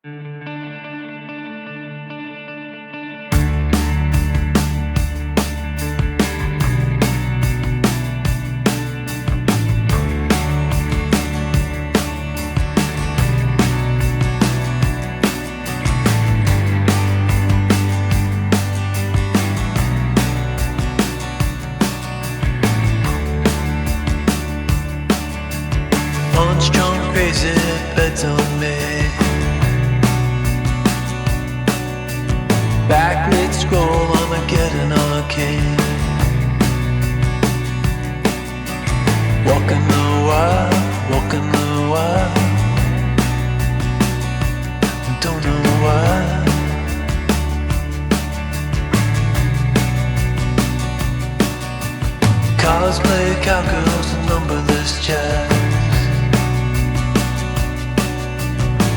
Crazy beds on me. Back mid-scroll, Armageddon arcane. Walking the wild, walking the wild. Don't know why. Cosplay cowgirls and numberless jazz.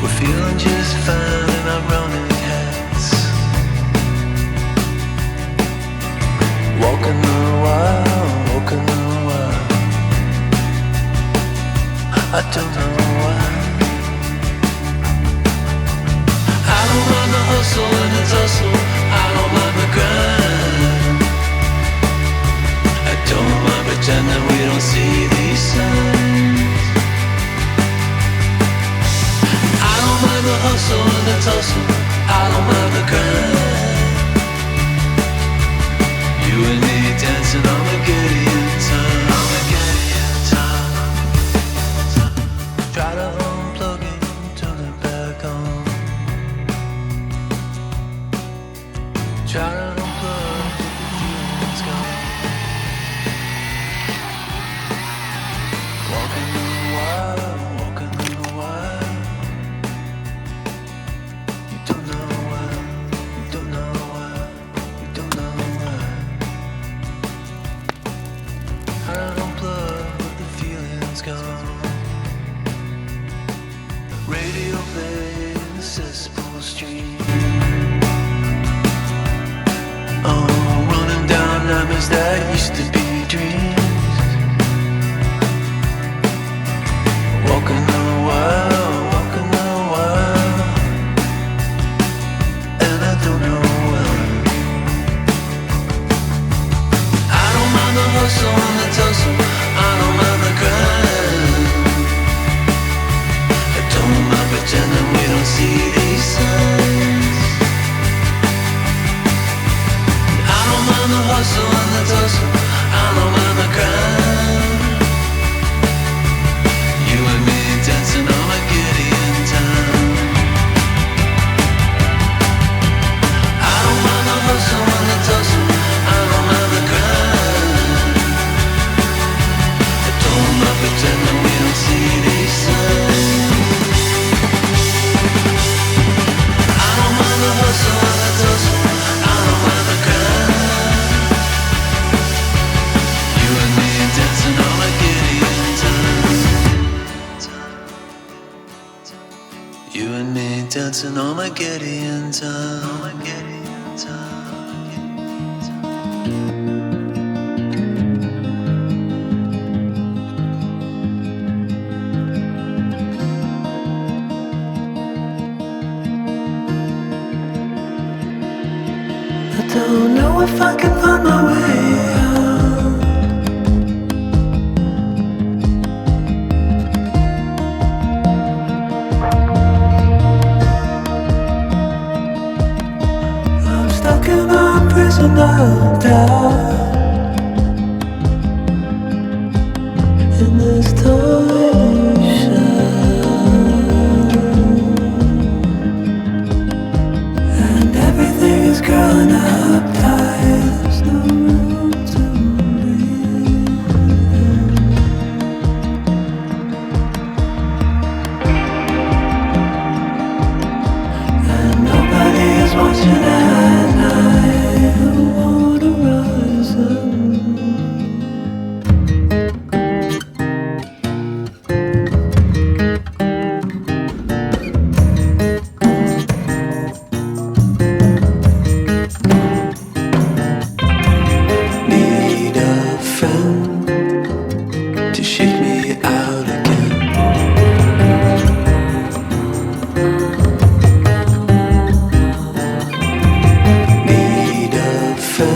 We're feeling just fine in our rounded hats. Walking the wild, walking the wild. I don't know why. I don't mind the hustle and the tussle. I don't mind the grind. I don't mind pretending we don't see these signs. The hustle and the tussle, I don't mind the grind. You and me dancing on the Gideon time, on the Gideon time. Try to unplug it, turn it back on. Try to unplug, but the feeling's gone. Walking the wild, walking the wild. Radio play in the cesspool stream. Oh, running down nightmares that used to be dreams. Walking the wild, walking the wild. And I don't know why. I don't mind the hustle and the tussle. I don't mind the grind. Pretending we don't see these signs. I don't mind the hustle and the tussle. I don't mind the grind. You and me dancing on a Gideon time. I don't mind the hustle and the tussle. I don't mind the grind. I don't mind pretending we don't see these signs. The hustle and the tussle, I don't mind the grind. You and me dancing on a Gideon time. You and me dancing on a Gideon time. Don't know if I can find my way out. I'm stuck in a prison of doubt.